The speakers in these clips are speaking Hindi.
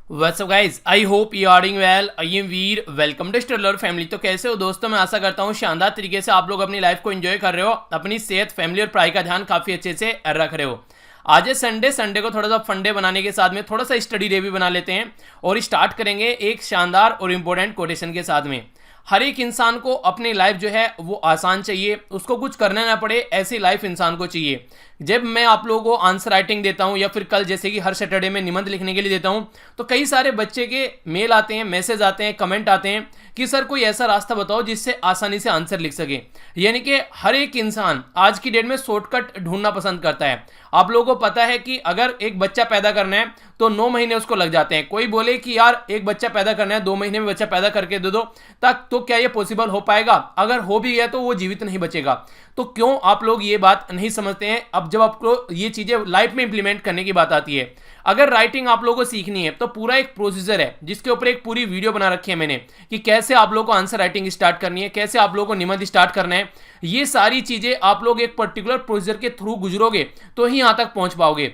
What's up guys? I hope you are doing well. I am Veer. Welcome to stellar family. तो कैसे हो दोस्तों? मैं आशा करता हूँ शानदार तरीके से आप लोग अपनी लाइफ को एंजॉय कर रहे हो, अपनी सेहत, फैमिली और पढ़ाई का ध्यान काफ़ी अच्छे से रख रहे हो। आज है संडे को थोड़ा सा फंडे बनाने के साथ में थोड़ा सा स्टडी डे भी बना लेते हैं और स्टार्ट करेंगे एक शानदार और इम्पोर्टेंट कोटेशन के साथ में। हर एक इंसान को अपनी लाइफ जो है वो आसान चाहिए, उसको कुछ करना ना पड़े, ऐसी लाइफ इंसान को चाहिए। जब मैं आप लोगों को आंसर राइटिंग देता हूं या फिर कल जैसे कि हर सैटरडे में निबंध लिखने के लिए देता हूं, तो कई सारे बच्चे के मेल आते हैं, मैसेज आते हैं, कमेंट आते हैं कि सर कोई ऐसा रास्ता बताओ जिससे आसानी से आंसर लिख सके। यानी कि हर एक इंसान आज की डेट में शॉर्टकट ढूंढना पसंद करता है। आप लोगों को पता है कि अगर एक बच्चा पैदा करना है तो 9 महीने उसको लग जाते हैं। कोई बोले कि यार एक बच्चा पैदा करना है, 2 महीने में बच्चा पैदा करके दे दो तक, तो क्या ये पॉसिबल हो पाएगा? अगर हो भी गया तो वो जीवित नहीं बचेगा। तो क्यों आप लोग ये बात नहीं समझते हैं? अब जब आपको ये चीजें लाइफ में इंप्लीमेंट करने की बात आती है, अगर राइटिंग आप लोगों को सीखनी है तो पूरा एक प्रोसीजर है जिसके ऊपर एक पूरी वीडियो बना रखी है मैंने कि कैसे आप लोगों को आंसर राइटिंग स्टार्ट करनी है, कैसे आप लोगों को निबंध स्टार्ट करना है। ये सारी चीजें आप लोग एक पर्टिकुलर प्रोसीजर के थ्रू गुजरोगे तो ही यहां तक पहुंच पाओगे।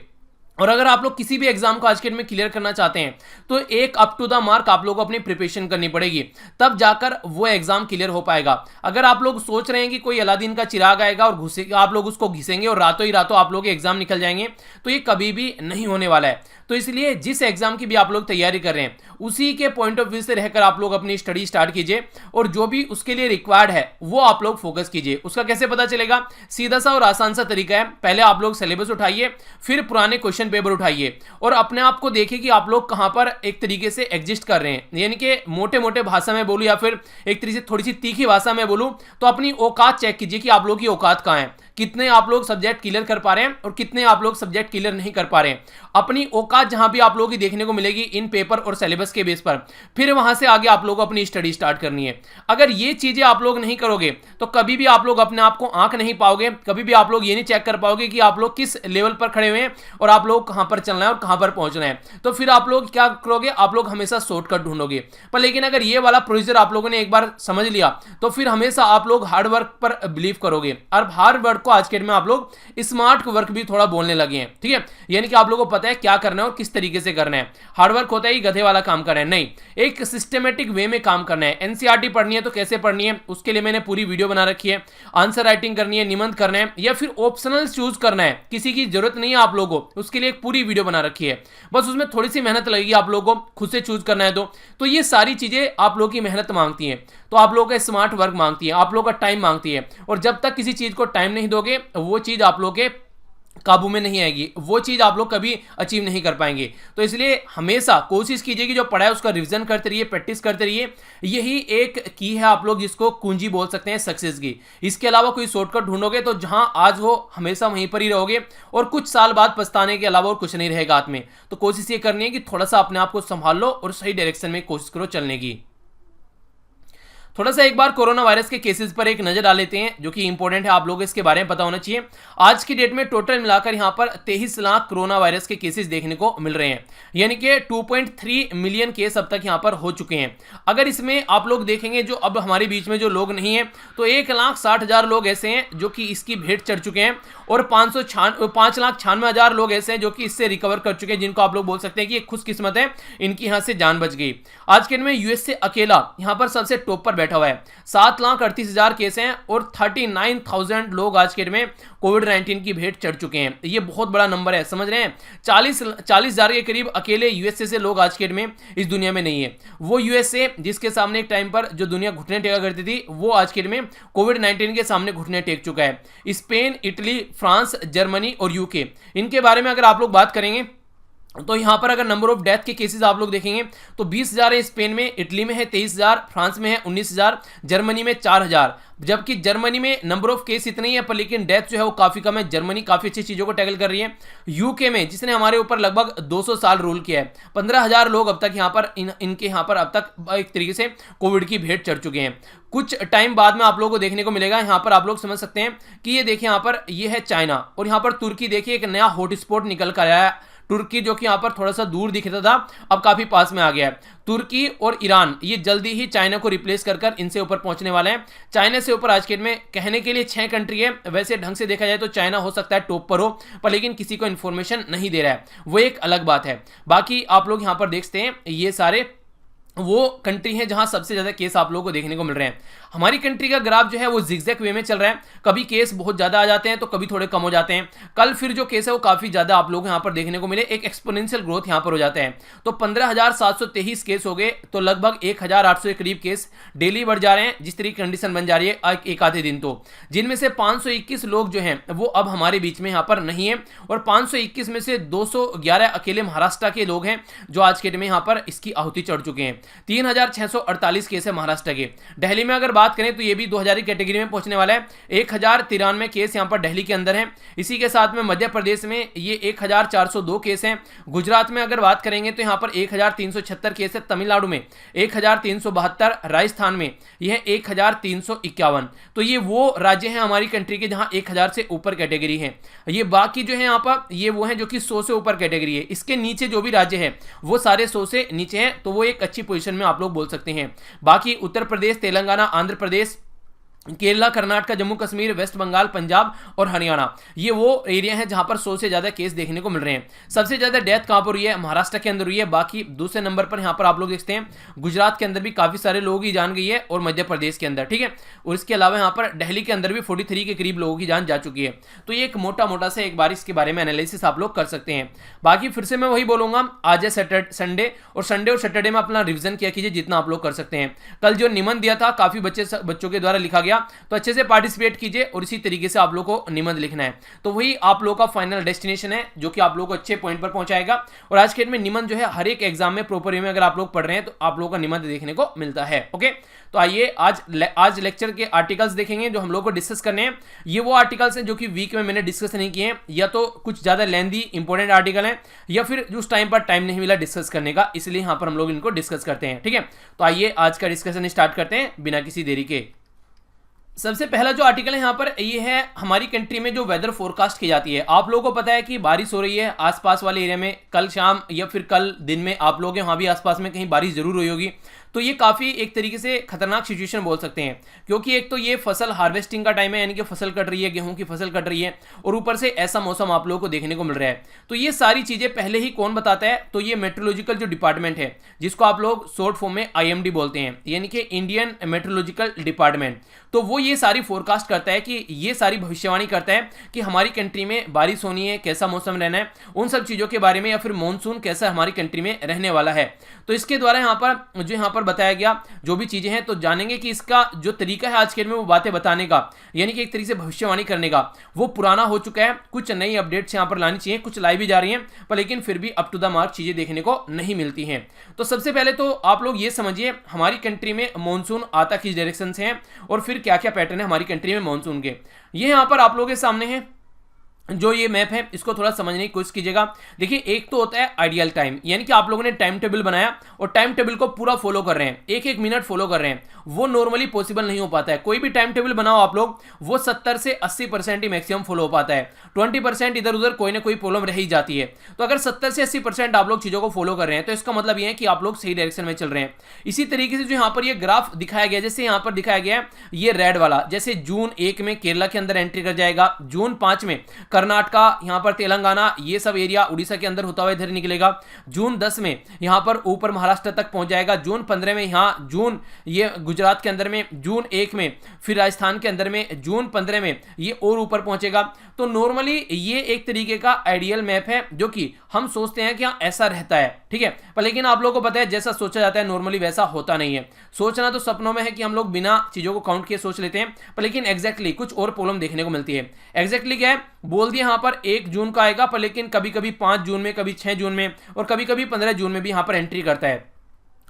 और अगर आप लोग किसी भी एग्जाम को आज के डेट में क्लियर करना चाहते हैं तो एक अप टू द मार्क आप लोगों को अपनी प्रिपरेशन करनी पड़ेगी, तब जाकर वो एग्जाम क्लियर हो पाएगा। अगर आप लोग सोच रहे हैं कि कोई अलादीन का चिराग आएगा और घुसेगा, आप लोग उसको घिसेंगे और रातों ही रातों आप लोग एग्जाम निकल जाएंगे, तो ये कभी भी नहीं होने वाला है। तो इसलिए जिस एग्जाम की भी आप लोग तैयारी कर रहे हैं उसी के पॉइंट ऑफ व्यू से रहकर आप लोग अपनी स्टडी स्टार्ट कीजिए और जो भी उसके लिए रिक्वायर्ड है वो आप लोग फोकस कीजिए। उसका कैसे पता चलेगा? सीधा सा और आसान सा तरीका है। पहले आप लोग सिलेबस उठाइए, फिर पुराने क्वेश्चन पेपर उठाइए और अपने आप को देखिए कि आप लोग कहां पर एक तरीके से एग्जिस्ट कर रहे हैं। यानी कि मोटे मोटे भाषा में बोलूं या फिर एक तरीके से थोड़ी सी तीखी भाषा में बोलूं तो अपनी औकात चेक कीजिए कि आप लोग की औकात कहां है, कितने आप लोग सब्जेक्ट क्लियर कर पा रहे हैं और कितने आप लोग सब्जेक्ट क्लियर नहीं कर पा रहे हैं। अपनी औकात जहां भी आप लोगों की देखने को मिलेगी इन पेपर और सिलेबस के बेस पर, फिर वहां से आगे आप लोगों को अपनी स्टडी स्टार्ट करनी है। अगर ये चीजें आप लोग नहीं करोगे तो कभी भी आप लोग अपने आप को आंक नहीं पाओगे, कभी भी आप लोग ये नहीं चेक कर पाओगे कि आप लोग किस लेवल पर खड़े हुए हैं और आप लोग कहां पर चलना है और कहां पर पहुंचना है। तो फिर आप लोग क्या करोगे? आप लोग हमेशा शॉर्टकट ढूंढोगे। पर लेकिन अगर ये वाला प्रोसीजर आप लोगों ने एक बार समझ लिया तो फिर हमेशा आप लोग हार्ड वर्क पर बिलीव करोगे। और हार्ड वर्क को आज के डेट में आप लोग स्मार्ट वर्क भी थोड़ा बोलने लगे हैं, ठीक है? यानी कि आप लोगों को पता है क्या करना है और किस तरीके से करना है। हार्ड वर्क होता है कि गधे वाला काम करना है, नहीं, एक सिस्टमेटिक वे में काम करना है। एनसीईआरटी पढ़नी है तो कैसे पढ़नी है उसके लिए मैंने पूरी वीडियो बना रखी है। आंसर राइटिंग करनी है, निबंध करना है या फिर ऑप्शनल चूज करना है, किसी की जरूरत नहीं है आप लोगों को, उसके लिए एक पूरी वीडियो बना रखी है। बस उसमें थोड़ी सी मेहनत लगेगी आप लोगों को, खुद से चूज करना है। तो ये सारी चीजें आप लोगों की मेहनत मांगती हैं, तो आप लोगों का स्मार्ट वर्क मांगती है, आप लोगों का टाइम मांगती है। और जब तक किसी चीज को टाइम नहीं दोगे वो चीज आप लोगों के काबू में नहीं आएगी, वो चीज आप लोग कभी अचीव नहीं कर पाएंगे। तो इसलिए हमेशा कोशिश कीजिए कि जो पढ़ा है उसका रिवीजन करते रहिए, प्रैक्टिस करते रहिए। यही एक की है आप लोग जिसको कुंजी बोल सकते हैं सक्सेस की। इसके अलावा कोई शॉर्टकट ढूंढोगे तो जहां आज हो हमेशा वहीं पर ही रहोगे और कुछ साल बाद पछताने के अलावा और कुछ नहीं रहेगा हाथ में। तो कोशिश ये करनी है कि थोड़ा सा अपने आप को संभाल लो और सही डायरेक्शन में कोशिश करो चलने की। थोड़ा सा एक बार कोरोना वायरस के केसेस पर एक नजर डाल लेते हैं जो कि इंपॉर्टेंट है, आप लोगों को इसके बारे में पता होना चाहिए। आज की डेट में टोटल मिलाकर यहां पर 23 लाख कोरोना वायरस के केसेस देखने को मिल रहे हैं। यानी कि 2.3 मिलियन केस अब तक यहां पर हो चुके हैं। अगर इसमें आप लोग देखेंगे जो अब हमारे बीच में जो लोग नहीं है तो 1,60,000 लोग ऐसे हैं जो कि इसकी भेंट चढ़ चुके हैं और 5,96,000 लोग ऐसे हैं जो कि इससे रिकवर कर चुके हैं, जिनको आप लोग बोल सकते हैं कि खुशकिस्मत है, इनकी यहां से जान बच गई। आज के दिन में यूएस से अकेला यहां पर सबसे टॉप पर बैठा हुआ है। 7,38,000 केस हैं और 39,000 लोग आज के डेट में कोविड-19 की भेंट चढ़ चुके हैं। ये बहुत बड़ा नंबर है, समझ रहे हैं? 40,000 के करीब अकेले यूएसए से लोग आज के डेट में इस दुनिया में नहीं है। वो यूएसए जिसके सामने एक टाइम पर जो दुनिया घुटने टेका करती थी, वो आज के डेट में कोविड-19 के सामने घुटने टेक चुका है। स्पेन, इटली, फ्रांस, जर्मनी और यूके, इनके बारे में अगर आप लोग बात करेंगे तो यहां पर अगर नंबर ऑफ डेथ के केसेस आप लोग देखेंगे तो 20,000 है स्पेन में, इटली में है 23,000, फ्रांस में है 19,000, जर्मनी में 4,000। जबकि जर्मनी में नंबर ऑफ केस इतने ही है पर लेकिन डेथ जो है वो काफी कम है। जर्मनी काफी अच्छी चीजों को टैकल कर रही है। यूके में जिसने हमारे ऊपर लगभग 200 साल रूल किया है, 15,000 लोग अब तक यहाँ पर इनके यहाँ पर अब तक एक तरीके से कोविड की भेंट चढ़ चुके हैं। कुछ टाइम बाद में आप लोगों को देखने को मिलेगा, यहाँ पर आप लोग समझ सकते हैं कि ये देखिए यहाँ पर ये है चाइना और यहाँ पर तुर्की, देखिए एक नया हॉटस्पॉट निकल कर आया है। तुर्की जो कि यहाँ पर थोड़ा सा दूर दिखता था अब काफी पास में आ गया है। तुर्की और ईरान ये जल्दी ही चाइना को रिप्लेस कर इनसे ऊपर पहुंचने वाले हैं। चाइना से ऊपर आज के डेट में कहने के लिए 6 कंट्री है, वैसे ढंग से देखा जाए तो चाइना हो सकता है टॉप पर हो, पर लेकिन किसी को इंफॉर्मेशन नहीं दे रहा है, वो एक अलग बात है। बाकी आप लोग यहां पर देखते हैं ये सारे वो कंट्री है जहां सबसे ज्यादा केस आप लोगों को देखने को मिल रहे हैं। हमारी कंट्री का ग्राफ जो है वो जिगजैग वे में चल रहा है, कभी केस बहुत ज्यादा आ जाते हैं तो कभी थोड़े कम हो जाते हैं। कल फिर जो केस है वो काफी ज्यादा आप लोग यहां पर देखने को मिले, एक एक्सपोनेंशियल ग्रोथ यहां पर हो जाता है। तो 15,723 केस हो गए, तो लगभग 1,800 के करीब केस डेली बढ़ जा रहे हैं, जिस तरीके की कंडीशन बन जा रही है एक आधे दिन तो, जिनमें से 521 लोग जो हैं वो अब हमारे बीच में यहां पर नहीं है, और 521 में से 211 अकेले महाराष्ट्र के लोग हैं जो आज के दिन में यहां पर इसकी आहुति चढ़ चुके हैं। 3,648 केस है महाराष्ट्र के। दिल्ली में अगर बात करें तो ये भी 2000 की कैटेगरी में पहुंचने वाला है, 1,093 केस यहां पर दिल्ली के अंदर हैं। इसी के साथ में मध्य प्रदेश में ये 1,402 केस हैं। गुजरात में अगर बात करेंगे तो यहां पर 1,376 केस है, तमिलनाडु में 1,372, राजस्थान में यह 1,351। तो ये वो राज्य हैं हमारी कंट्री के जहां 1,000 से ऊपर कैटेगरी है। ये बाकी जो है यहाँ पर ये वो हैं जो कि 100 से ऊपर कैटेगरी है। इसके नीचे जो भी राज्य है वो सारे 100 से नीचे हैं, तो वो एक अच्छी पोजीशन में आप लोग बोल सकते हैं। बाकी उत्तर प्रदेश, तेलंगाना, आंध्र प्रदेश, केरला, कर्नाटक, जम्मू कश्मीर, वेस्ट बंगाल, पंजाब और हरियाणा, ये वो एरिया है जहां पर 100 से ज्यादा केस देखने को मिल रहे हैं। सबसे ज्यादा डेथ कहां पर हुई है? महाराष्ट्र के अंदर हुई है। बाकी दूसरे नंबर पर यहां पर आप लोग देखते हैं गुजरात के अंदर भी काफी सारे लोगों की जान गई है, और मध्य प्रदेश के अंदर, ठीक है। और इसके अलावा यहां पर दिल्ली के अंदर भी 43 के करीब लोगों की जान जा चुकी है। तो ये एक मोटा मोटा से एक बार इसके बारे में एनालिसिस आप लोग कर सकते हैं। बाकी फिर से मैं वही बोलूंगा, आज है संडे और सैटरडे में अपना रिविजन किया कीजिए जितना आप लोग कर सकते हैं। कल जो निबंध दिया था काफी बच्चों के द्वारा लिखा गया, तो अच्छे से पार्टिसिपेट कीजिए और इसी तरीके से आप लोगों को निबंध लिखना है। तो वही आप लोगों का फाइनल डेस्टिनेशन है जो कि आप लोगों को अच्छे पॉइंट पर पहुंचाएगा। और आज के डेट में निबंध जो है हर एक एग्जाम में प्रॉपर वे में अगर आप लोग पढ़ रहे हैं तो आप लोगों का निबंध देखने को मिलता है। ओके, तो आइए आज लेक्चर के आर्टिकल्स देखेंगे जो हम लोग को डिस्कस करने हैं। ये वो आर्टिकल्स हैं जो कि वीक में मैंने डिस्कस नहीं किए हैं, या तो कुछ ज्यादा लेंथी इंपॉर्टेंट आर्टिकल हैं, या फिर उस टाइम पर टाइम नहीं मिला डिस्कस करने का, इसलिए यहां पर हम लोग इनको डिस्कस करते हैं। ठीक है, तो आइए आज का डिस्कशन स्टार्ट करते हैं बिना किसी देरी के। सबसे पहला जो आर्टिकल है यहाँ पर ये है हमारी कंट्री में जो वेदर फोरकास्ट की जाती है। आप लोगों को पता है कि बारिश हो रही है आसपास वाले एरिया में, कल शाम या फिर कल दिन में आप लोग वहाँ भी आसपास में कहीं बारिश जरूर हुई होगी। तो ये काफ़ी एक तरीके से खतरनाक सिचुएशन बोल सकते हैं, क्योंकि एक तो ये फसल हार्वेस्टिंग का टाइम है, यानी कि फसल कट रही है, गेहूं की फसल कट रही है, और ऊपर से ऐसा मौसम आप लोगों को देखने को मिल रहा है। तो ये सारी चीज़ें पहले ही कौन बताता है? तो ये मेट्रोलॉजिकल जो डिपार्टमेंट है, जिसको आप लोग शॉर्ट फॉर्म में IMD बोलते हैं, यानी कि इंडियन मेट्रोलॉजिकल डिपार्टमेंट। तो वो ये सारी फोरकास्ट करता है कि ये सारी भविष्यवाणी करता है कि हमारी कंट्री में बारिश होनी है, कैसा मौसम रहना है, उन सब चीज़ों के बारे में, या फिर मॉनसून कैसा हमारी कंट्री में रहने वाला है। तो इसके द्वारा यहाँ पर बताया गया जो भी चीजें हैं, तो जानेंगे कि इसका जो तरीका है आज के दिन में वो बातें बताने का, यानी कि एक तरीके से भविष्यवाणी करने का, वो पुराना हो चुका है। कुछ नई अपडेट्स यहाँ पर लानी चाहिए, कुछ लाई भी जा रही हैं, पर लेकिन फिर भी अप टू द मार्क चीजें देखने को नहीं मिलती हैं। तो सबसे पहले तो आप लोग ये समझिए हमारी कंट्री में मानसून आता किस डायरेक्शन से है, और फिर क्या क्या पैटर्न है हमारी कंट्री में मानसून के। ये यहाँ पर आप लोगों के सामने है जो ये मैप है, इसको थोड़ा समझने की कोशिश कीजिएगा। देखिए, एक तो होता है आइडियल टाइम, यानी कि आप लोगों ने टाइम टेबल बनाया और टाइम टेबल को पूरा फॉलो कर रहे हैं, एक एक मिनट फॉलो कर रहे हैं, वो नॉर्मली पॉसिबल नहीं हो पाता है। कोई भी टाइम टेबल बनाओ आप लोग, वो 70 से 80% ही मैक्सिमम फॉलो हो पाता है, 20% इधर उधर कोई ना कोई प्रॉब्लम रह ही जाती है। तो अगर 70 से 80% आप लोग चीजों को फॉलो कर रहे हैं तो इसका मतलब ये है कि आप लोग सही डायरेक्शन में चल रहे हैं। इसी तरीके से जो यहाँ पर ये ग्राफ दिखाया गया, जैसे यहाँ पर दिखाया गया है ये रेड वाला, जैसे जून 1 में केरला के अंदर एंट्री कर जाएगा, जून 5 में कर्नाटका, यहाँ पर तेलंगाना, ये सब एरिया उड़ीसा के अंदर होता हुआ इधर निकलेगा, जून 10 में यहाँ पर ऊपर महाराष्ट्र तक पहुंच जाएगा, जून 15 में यहाँ जून ये गुजरात के अंदर में, जून 1 में फिर राजस्थान के अंदर में, जून 15 में ये और ऊपर पहुंचेगा। तो नॉर्मली ये एक तरीके का आइडियल मैप है जो कि हम सोचते हैं कि हाँ ऐसा रहता है, ठीक है, पर लेकिन आप लोगों को पता है जैसा सोचा जाता है नॉर्मली वैसा होता नहीं है। सोचना तो सपनों में है कि हम लोग बिना चीजों को काउंट किए सोच लेते हैं, पर लेकिन एग्जैक्टली कुछ और प्रॉब्लम देखने को मिलती है। एग्जैक्टली क्या है बोल दिया, यहाँ पर 1 जून का आएगा, पर लेकिन कभी कभी 5 जून में, कभी 6 जून में, और कभी कभी 15 जून में भी यहाँ पर एंट्री करता है।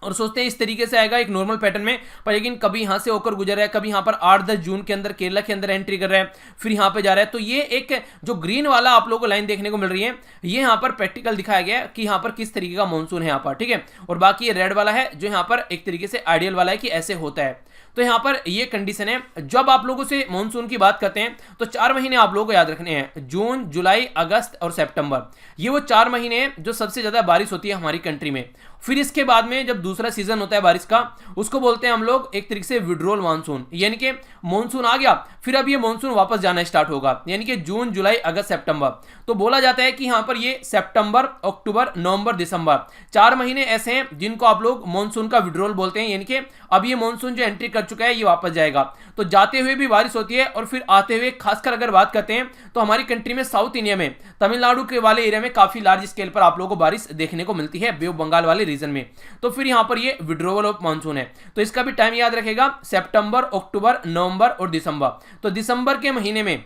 और सोचते हैं इस तरीके से आएगा एक नॉर्मल पैटर्न में, पर लेकिन कभी यहां से होकर गुजर रहा है, कभी यहां पर 8-10 जून के अंदर केरला के अंदर एंट्री कर रहा है, फिर यहां पे जा रहा है। तो ये एक जो ग्रीन वाला आप लोगों को लाइन देखने को मिल रही है, ये यहां पर प्रैक्टिकल दिखाया गया है कि यहां पर किस तरीके का मानसून है यहां पर, ठीक है। और बाकी ये रेड वाला है जो यहां पर एक तरीके से आइडियल वाला है कि ऐसे होता है। तो यहां पर ये कंडीशन है। जब आप लोगों से मानसून की बात करते हैं तो 4 महीने आप लोगों को याद रखने हैं, जून, जुलाई, अगस्त और सितंबर। ये वो 4 महीने हैं जो सबसे ज्यादा बारिश होती है हमारी कंट्री में। फिर इसके बाद में जब दूसरा सीजन होता है बारिश का, उसको बोलते हैं हम लोग एक तरीके से विड्रोल मानसून, यानी कि मानसून आ गया, फिर अब ये मानसून वापस जाना स्टार्ट होगा, यानी कि जून, जुलाई, अगस्त, सितंबर। तो बोला जाता है कि यहां पर ये सितंबर, अक्टूबर, नवंबर, दिसंबर 4 महीने ऐसे हैं जिनको आप लोग मानसून का विड्रोल बोलते हैं, यानी कि अब ये मानसून जो एंट्री कर चुका है ये वापस जाएगा। तो जाते हुए भी बारिश होती है और फिर आते हुए, खासकर अगर बात करते हैं तो हमारी कंट्री में साउथ इंडिया में तमिलनाडु के वाले एरिया में काफी लार्ज स्केल पर आप लोगों को बारिश देखने को मिलती है, बे ऑफ बंगाल वाले रीजन में। तो फिर यहां पर ये विड्रोवल ऑफ मानसून है। तो इसका भी टाइम याद रखेगा, सितंबर, अक्टूबर, नवंबर और दिसंबर। तो दिसंबर के महीने में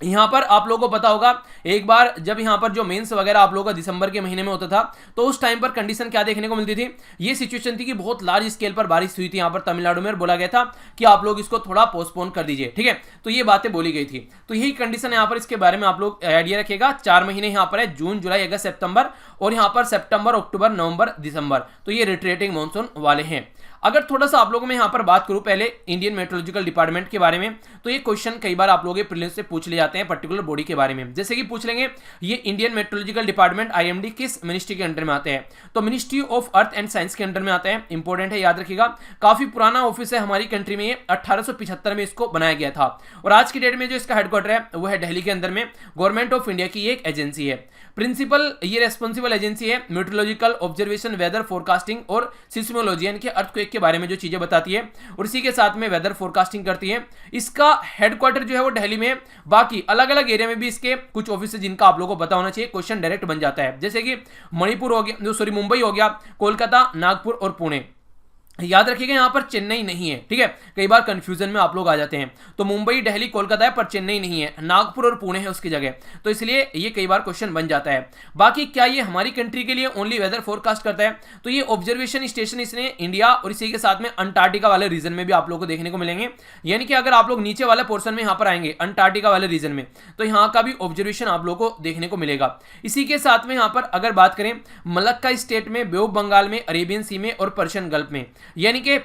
यहां पर आप लोगों को पता होगा, एक बार जब यहां पर जो मेंस वगैरह आप लोगों का दिसंबर के महीने में होता था, तो उस टाइम पर कंडीशन क्या देखने को मिलती थी, ये सिचुएशन थी कि बहुत लार्ज स्केल पर बारिश हुई थी यहां पर तमिलनाडु में, और बोला गया था कि आप लोग इसको थोड़ा पोस्टपोन कर दीजिए, ठीक है। तो ये बातें बोली गई थी। तो यही कंडीशन यहां पर, इसके बारे में आप लोग आइडिया रखेगा। 4 महीने यहां पर है, जून, जुलाई, अगस्त, सितंबर, और यहां पर सितंबर, अक्टूबर, नवंबर, दिसंबर। तो ये रिट्रेटिंग मानसून वाले हैं। अगर थोड़ा सा आप लोगों में यहां पर बात करूं पहले इंडियन मेट्रोलॉजिकल डिपार्टमेंट के बारे में, तो ये क्वेश्चन कई बार आप लोगों के प्रीलिम्स से पूछ ले जाते हैं पर्टिकुलर बॉडी के बारे में। जैसे कि पूछ लेंगे ये इंडियन मेट्रोलॉजिकल डिपार्टमेंट आईएमडी किस मिनिस्ट्री के अंडर में आते हैं, तो ministry of earth and science के अंडर में आता है। इंपॉर्टेंट है, याद रखिएगा। काफी पुराना ऑफिस है हमारी कंट्री में, ये 1875 में इसको बनाया गया था, और आज की डेट में जो इसका हेडक्वार्टर है वो है दिल्ली के अंदर में। गवर्नमेंट ऑफ इंडिया की एक एजेंसी है। प्रिंसिपल ये रेस्पॉन्सिबल एजेंसी है मेट्रोलॉजिकल ऑब्जर्वेशन, वेदर फोरकास्टिंग और सिस्मोलॉजी, यानी कि अर्थक्वेक के बारे में जो चीजें बताती है, और इसी के साथ में वेदर फोरकास्टिंग करती है। इसका हेडक्वार्टर जो है वो दिल्ली में। बाकी अलग अलग एरिया में भी इसके कुछ ऑफिस है जिनका आप लोगों को पता होना चाहिए, क्वेश्चन डायरेक्ट बन जाता है। जैसे कि मणिपुर हो गया, सॉरी मुंबई हो गया, कोलकाता, नागपुर और पुणे। याद रखिएगा यहां पर चेन्नई नहीं है, ठीक है। कई बार कंफ्यूजन में आप लोग आ जाते हैं। तो मुंबई, दिल्ली, कोलकाता है, पर चेन्नई नहीं है, नागपुर और पुणे है उसकी जगह। तो इसलिए ये कई बार क्वेश्चन बन जाता है। बाकी क्या ये हमारी कंट्री के लिए ओनली वेदर फोरकास्ट करता है, तो ये ऑब्जर्वेशन स्टेशन इसने इंडिया और इसी के साथ में अंटार्कटिका वाले रीजन में भी आप लोग को देखने को मिलेंगे। यानी कि अगर आप लोग नीचे वाले पोर्शन में यहां पर आएंगे अंटार्कटिका वाले रीजन में, तो यहां का भी ऑब्जर्वेशन आप लोग को देखने को मिलेगा। इसी के साथ में यहां पर अगर बात करें मलक्का स्टेट में, बे ऑफ बंगाल में, अरेबियन सी में और पर्शियन गल्फ में, यानी कि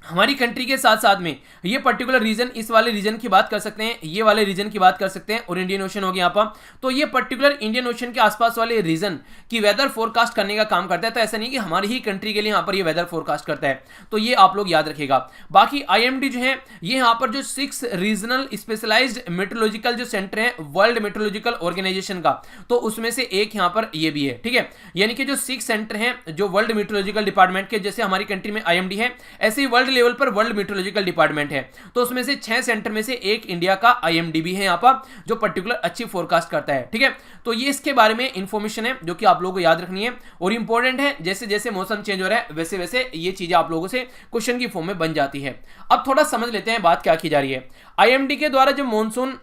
हमारी कंट्री के साथ साथ में ये पर्टिकुलर रीजन, इस वाले रीजन की बात कर सकते हैं, ये वाले रीजन की बात कर सकते हैं, और इंडियन ओशन हो गया यहाँ पर। तो ये पर्टिकुलर इंडियन ओशन के आसपास वाले रीजन की वेदर फोरकास्ट करने का काम करता है। तो ऐसा नहीं कि हमारी ही कंट्री के लिए यहाँ पर ये वेदर फोरकास्ट करता है, तो ये आप लोग याद रखिएगा। बाकी आईएमडी जो है, ये यहाँ पर जो 6 रीजनल स्पेशलाइज्ड मेट्रोलॉजिकल जो सेंटर है वर्ल्ड मेट्रोलॉजिकल ऑर्गेनाइजेशन का, तो उसमें से एक यहाँ पर ये भी है, ठीक है। यानी कि जो 6 सेंटर हैं जो वर्ल्ड मेट्रोलॉजिकल डिपार्टमेंट के, जैसे हमारी कंट्री में आईएमडी है, ऐसे ही वर्ल्ड लेवल पर वर्ल्ड मेट्रोलॉजिकल डिपार्टमेंट है। तो उसमें से 6 सेंटर में से एक इंडिया का आईएमडी भी है यहाँ पर, जो पर्टिकुलर अच्छी फोरकास्ट करता है, ठीक है। तो ये इसके बारे में इंफॉर्मेशन है जो कि आप लोगों को याद रखनी है और इंपॉर्टेंट है। जैसे जैसे मौसम चेंज हो रहा है वैसे वैसे ये चीजें आप लोगों से क्वेश्चन की फॉर्म में बन जाती है। अब थोड़ा समझ लेते हैं बात क्या की जा रही है। आईएमडी के द्वारा जो मॉनसून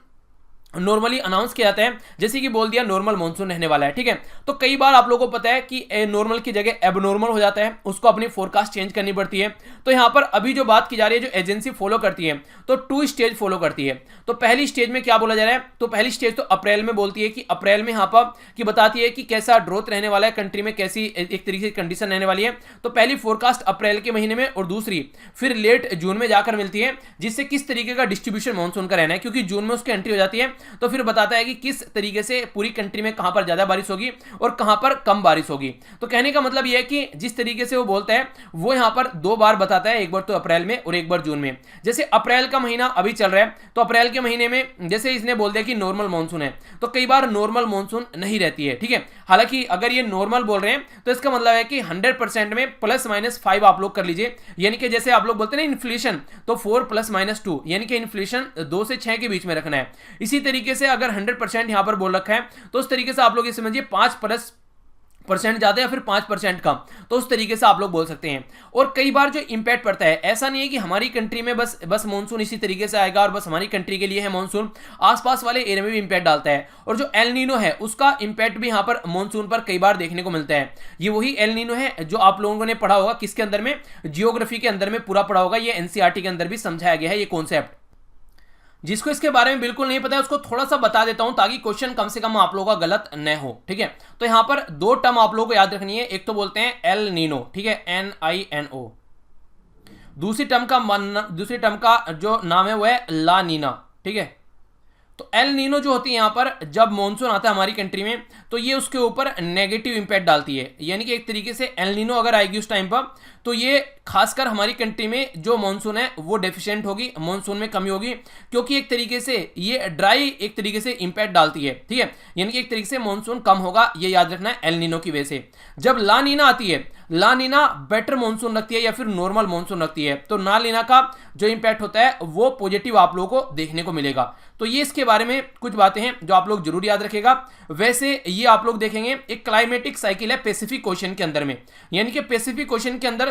नॉर्मली अनाउंस किया जाता है, जैसे कि बोल दिया नॉर्मल मॉनसून रहने वाला है, ठीक है। तो कई बार आप लोगों को पता है कि नॉर्मल की जगह एबनॉर्मल हो जाता है, उसको अपनी फोरकास्ट चेंज करनी पड़ती है। तो यहां पर अभी जो बात की जा रही है, जो एजेंसी फॉलो करती है, तो 2 स्टेज फॉलो करती है। तो पहली स्टेज में क्या बोला जा रहा है, तो पहली स्टेज तो अप्रैल में बोलती है कि अप्रैल में यहां पर की बताती है कि कैसा ग्रोथ रहने वाला है कंट्री में, कैसी एक तरीके की कंडीशन रहने वाली है। तो पहली फोरकास्ट अप्रैल के महीने में, और दूसरी फिर लेट जून में जाकर मिलती है, जिससे किस तरीके का डिस्ट्रीब्यूशन मानसून का रहना है, क्योंकि जून में उसकी एंट्री हो जाती है। तो फिर बताता है कि किस तरीके से पूरी कंट्री में कहां पर ज्यादा बारिश होगी और कहां पर कम बारिश होगी। तो कहने का मतलब यह है कि जिस तरीके से वो बोलता है वो यहां पर 2 बार बताता है, एक बार तो अप्रैल में और एक बार जून में। जैसे अप्रैल का महीना अभी चल रहा है, तो अप्रैल के महीने में जैसे इसने बोल दिया कि नॉर्मल मॉनसून है, तो कई बार नॉर्मल मॉनसून नहीं रहती है, ठीक है। हालांकि अगर ये नॉर्मल बोल रहे हैं तो इसका मतलब है कि 100% में +-5 आप लोग कर लीजिए। यानी कि जैसे आप लोग बोलते हैं ना इन्फ्लेशन, तो 4 + -2, यानी कि इन्फ्लेशन 2 से 6 के बीच में रखना है। इसी तरीके से अगर 100% यहां पर बोल रखा है, तो उस तरीके से आप लोग ये समझिए 5 + परसेंट ज्यादा या फिर 5% कम, तो उस तरीके से आप लोग बोल सकते हैं। और कई बार जो इंपैक्ट पड़ता है, ऐसा नहीं है कि हमारी कंट्री में बस मानसून इसी तरीके से आएगा और बस हमारी कंट्री के लिए है मानसून, आसपास वाले एरिया में भी इंपैक्ट डालता है। और जो एल नीनो है उसका इंपैक्ट भी यहाँ पर मानसून पर कई बार देखने को मिलता है। ये वही एल नीनो है जो आप लोगों ने पढ़ा होगा, किसके अंदर में, जियोग्राफी के अंदर में पूरा पढ़ा होगा, ये एनसीईआरटी के अंदर भी समझाया गया है ये कॉन्सेप्ट। जिसको इसके बारे में बिल्कुल नहीं पता है उसको थोड़ा सा बता देता हूं ताकि क्वेश्चन कम से कम आप लोगों का गलत न हो, ठीक है। तो यहां पर दो टर्म आप लोगों को याद रखनी है, एक तो बोलते हैं एल नीनो, ठीक है, NINO। दूसरी टर्म का जो नाम है वो है ला नीना, ठीक है। तो एल नीनो जो होती है यहां पर जब मॉनसून आता है हमारी कंट्री में तो ये उसके ऊपर नेगेटिव इंपैक्ट डालती है, यानी कि एक तरीके से एल नीनो अगर आएगी उस टाइम पर तो ये खासकर हमारी कंट्री में जो मॉनसून है वो डेफिशिएंट होगी, मॉनसून में कमी होगी, क्योंकि एक तरीके से ये ड्राई एक तरीके से इंपैक्ट डालती है, ठीक है। यानी कि एक तरीके से मॉनसून कम होगा, ये याद रखना है एल नीनो की वजह से। जब ला नीना आती है, ला नीना बेटर मॉनसून रखती है या फिर नॉर्मल मॉनसून रखती है, तो ला नीना का जो इंपैक्ट होता है वो पॉजिटिव आप लोगों को देखने को मिलेगा। तो ये इसके बारे में कुछ बातें हैं जो आप लोग जरूर याद रखेगा। वैसे ये आप लोग देखेंगे एक क्लाइमेटिक साइकिल है पैसिफिक ओशन के अंदर में, यानी कि पैसिफिक ओशन के अंदर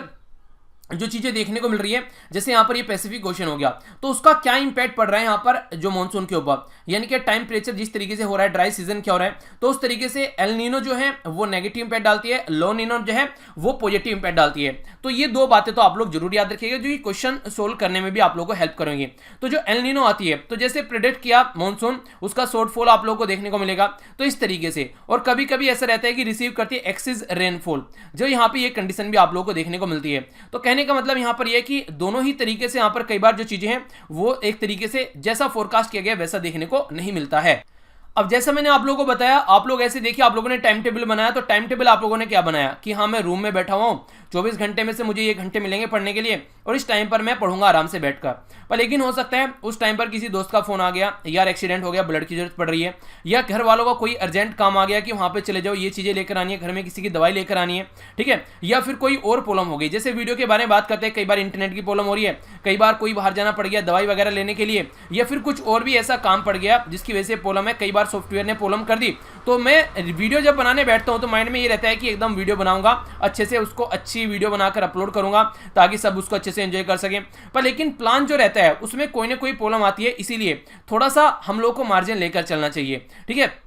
जो चीजें देखने को मिल रही है, जैसे यहां पर ये पैसिफिक ओशन हो गया तो उसका क्या इंपैक्ट पड़ रहा है यहां पर जो मॉनसून के ऊपर, यानी कि टेम्परेचर जिस तरीके से हो रहा है, ड्राई सीजन क्या हो रहा है, तो उस तरीके से एल नीनो जो है वो नेगेटिव इंपैक्ट डालती है, लो नीनो जो है वो पॉजिटिव इंपैक्ट डालती है। तो ये दो बातें तो आप लोग जरूर याद रखिएगा जो ये क्वेश्चन सोल्व करने में भी आप लोगों को हेल्प करेंगे। तो जो एल नीनो आती है तो जैसे प्रेडिक्ट किया मॉनसून, उसका शॉर्टफॉल आप लोगों को देखने को मिलेगा तो इस तरीके से। और कभी कभी ऐसा रहता है कि रिसीव करती है एक्सिस रेनफॉल, जो यहाँ पे ये कंडीशन भी आप लोगों को देखने को मिलती है। तो कहने का मतलब यहाँ पर यह कि दोनों ही तरीके से यहां पर कई बार जो चीजें हैं वो एक तरीके से जैसा फोरकास्ट किया गया वैसा देखने को नहीं मिलता है। अब जैसा मैंने आप लोगों को बताया, आप लोग ऐसे देखिए, आप लोगों ने टाइम टेबल बनाया, तो टाइम टेबल आप लोगों ने क्या बनाया कि हाँ मैं रूम में बैठा हुआ हूँ, 24 घंटे में से मुझे ये घंटे मिलेंगे पढ़ने के लिए और इस टाइम पर मैं पढ़ूंगा आराम से बैठकर। पर लेकिन हो सकता है उस टाइम पर किसी दोस्त का फोन आ गया, यार एक्सीडेंट हो गया, ब्लड की जरूरत पड़ रही है, या घर वालों का कोई अर्जेंट काम आ गया कि वहां पे चले जाओ, ये चीजें लेकर आनी है, घर में किसी की दवाई लेकर आनी है, ठीक है, या फिर कोई और प्रॉब्लम हो गई, जैसे वीडियो के बारे में बात करते हैं, कई बार इंटरनेट की प्रॉब्लम हो रही है, कई बार कोई बाहर जाना पड़ गया दवाई वगैरह लेने के लिए, या फिर कुछ और भी ऐसा काम पड़ गया जिसकी वजह से प्रॉब्लम है, कई बार सॉफ्टवेयर ने प्रॉब्लम कर दी। तो मैं वीडियो जब बनाने बैठता हूं तो माइंड में ये रहता है कि एकदम वीडियो बनाऊंगा अच्छे से, उसको अच्छी वीडियो बनाकर अपलोड करूंगा ताकि सब उसको अच्छे से एंजॉय कर सकें। पर लेकिन प्लान जो रहता है उसमें कोई ना कोई प्रॉब्लम आती है, इसीलिए थोड़ा सा हम लोग को मार्जिन लेकर चलना चाहिए, ठीक है।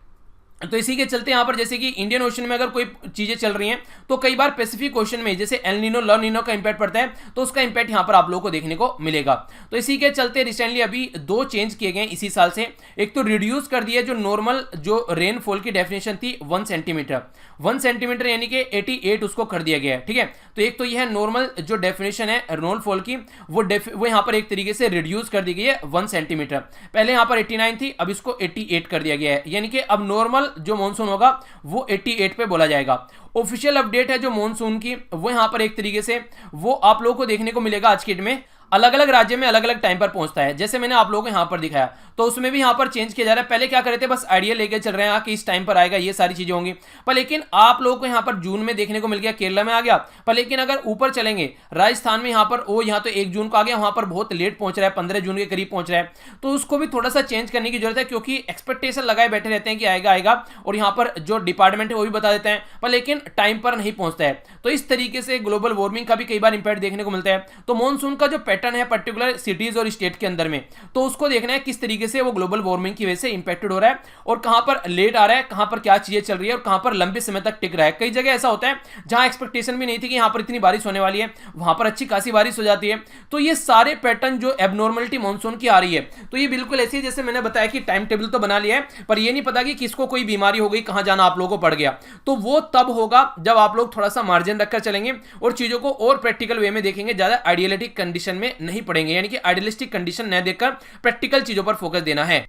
तो इसी के चलते यहां पर जैसे कि इंडियन ओशन में अगर कोई चीजें चल रही हैं तो कई बार पैसिफिक ओशन में जैसे एल नीनो ला नीनो का इंपैक्ट पड़ता है तो उसका इंपैक्ट यहां पर आप लोगों को देखने को मिलेगा। तो इसी के चलते रिसेंटली अभी दो चेंज किए गए इसी साल से, एक तो रिड्यूस कर दिया जो नॉर्मल जो रेनफॉल की डेफिनेशन थी 1 सेंटीमीटर, 1 सेंटीमीटर यानी कि 88 उसको कर दिया गया है, ठीक है। तो एक तो यह है नॉर्मल जो डेफिनेशन है रेनफॉल की वो यहां पर एक तरीके से रिड्यूस कर दी गई है 1 सेंटीमीटर। पहले यहां पर 89 थी, अब इसको 88 कर दिया गया है, यानी कि अब नॉर्मल जो मॉनसून होगा वो 88 पे बोला जाएगा। ऑफिशियल अपडेट है जो मॉनसून की वो यहां पर एक तरीके से वो आप लोगों को देखने को मिलेगा आज के डेट में अलग अलग राज्य में अलग अलग टाइम पर पहुंचता है, जैसे मैंने आप लोगों को यहां पर दिखाया तो उसमें भी यहां पर चेंज किया जा रहा है। पहले क्या कर रहे थे, बस आइडिया लेके चल रहे हैं कि इस टाइम पर आएगा, ये सारी चीजें होंगी, पर लेकिन आप लोगों को यहां पर जून में देखने को मिल गया, केरला में आ गया। पर लेकिन अगर ऊपर चलेंगे राजस्थान में यहां पर यहां तो 1 जून को आ गया, वहां पर बहुत लेट पहुंच रहा है, 15 जून के करीब पहुंच रहा है, तो उसको भी थोड़ा सा चेंज करने की जरूरत है, क्योंकि एक्सपेक्टेशन लगाए बैठे रहते हैं कि आएगा आएगा और यहां पर जो डिपार्टमेंट है वो भी बता देते हैं, पर लेकिन टाइम पर नहीं पहुंचता है। तो इस तरीके से ग्लोबल वार्मिंग का भी कई बार इंपैक्ट देखने को मिलता है। तो मॉनसून का जो पैटर्न है पर्टिकुलर सिटीज और स्टेट के अंदर में, तो उसको देखना है किस तरीके से वो ग्लोबल वार्मिंग की वजह से इंपैक्टेड हो रहा है और कहां पर लेट आ रहा है, कहां पर क्या चीजें चल रही है और कहां पर लंबे समय तक टिक रहा है। कई जगह ऐसा होता है जहां एक्सपेक्टेशन भी नहीं थी कि यहां पर इतनी बारिश होने वाली है, वहां पर अच्छी खासी बारिश हो जाती है। तो ये सारे पैटर्न जो एबनॉर्मलिटी मॉनसून की आ रही है तो ये बिल्कुल ऐसी है जैसे मैंने बताया कि टाइम टेबल तो बना लिया है पर ये नहीं पता कि किसको कोई बीमारी हो गई, कहां जाना आप लोगों को पड़ गया। तो वो तब होगा जब आप लोग थोड़ा सा मार्जिन रखकर चलेंगे और चीजों को और प्रैक्टिकल वे में देखेंगे, ज्यादा आइडियलिटिक कंडीशन में नहीं पड़ेंगे, यानी कि आइडियलिस्टिक कंडीशन न देखकर प्रैक्टिकल चीजों पर फोकस देना है।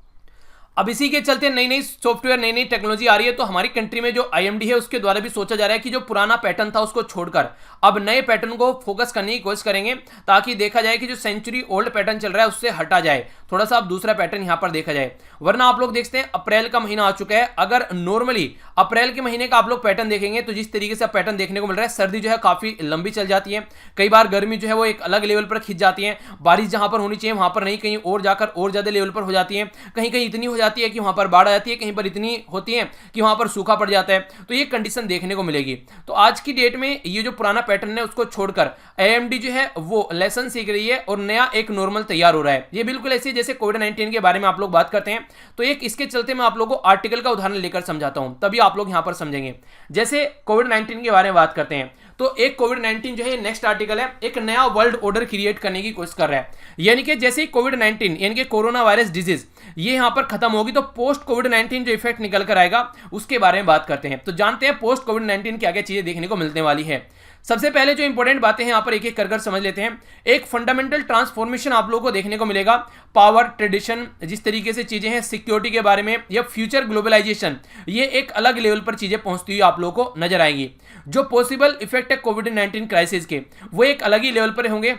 अब इसी के चलते नई नई सॉफ्टवेयर नई नई टेक्नोलॉजी आ रही है, तो हमारी कंट्री में जो आईएमडी है उसके द्वारा भी सोचा जा रहा है कि जो पुराना पैटर्न था उसको छोड़कर अब नए पैटर्न को फोकस करने की कोशिश करेंगे, ताकि देखा जाए कि जो सेंचुरी ओल्ड पैटर्न चल रहा है उससे हटा जाए, थोड़ा सा अब दूसरा पैटर्न यहां पर देखा जाए। वरना आप लोग देखते हैं अप्रैल का महीना आ चुका है, अगर नॉर्मली अप्रैल के महीने का आप लोग पैटर्न देखेंगे तो जिस तरीके से पैटर्न देखने को मिल रहा है, सर्दी जो है काफी लंबी चल जाती है, कई बार गर्मी जो है वो एक अलग लेवल पर खिंच जाती है, बारिश जहां पर होनी चाहिए वहां पर नहीं, कहीं और जाकर और ज्यादा लेवल पर हो जाती है, कहीं कहीं इतनी हो जाती है कि वहां पर बाढ़ आ जाती है, कहीं पर इतनी होती है कि वहां पर सूखा पड़ जाता है, तो ये कंडीशन देखने को मिलेगी। तो आज की डेट में ये जो पुराना पैटर्न है उसको छोड़कर AMD जो है वो लेसन सीख रही है और नया एक नॉर्मल तैयार हो रहा है। ये बिल्कुल ऐसे जैसे कोविड-19 के बारे में आप लोग बात करते हैं, तो एक इसके चलते मैं आप लोगों को आर्टिकल का उदाहरण लेकर समझाता हूं, तभी आप लोग यहां पर समझेंगे। जैसे कोविड-19 के बारे में बात करते हैं, तो एक कोविड-19 जो है नेक्स्ट आर्टिकल है, एक नया वर्ल्ड ऑर्डर क्रिएट करने की कोशिश कर रहा है। यानी कि जैसे कोविड-19 यानी कि कोरोना वायरस डिजीज ये यहां पर खत्म होगी, तो पोस्ट कोविड-19 जो इफेक्ट निकल कर आएगा उसके बारे में बात करते हैं। तो जानते हैं पोस्ट कोविड-19 क्या क्या चीजें देखने को मिलने वाली है। सबसे पहले जो इंपॉर्टेंट बातें हैं यहां पर एक एक कर समझ लेते हैं। एक फंडामेंटल ट्रांसफॉर्मेशन आप लोगों को देखने को मिलेगा, पावर ट्रेडिशन जिस तरीके से चीजें हैं, सिक्योरिटी के बारे में या फ्यूचर ग्लोबलाइजेशन, ये एक अलग लेवल पर चीजें पहुंचती हुई आप लोगों को नजर आएंगी। जो पॉसिबल इफेक्ट है कोविड-19 क्राइसिस के वो एक अलग ही लेवल पर होंगे।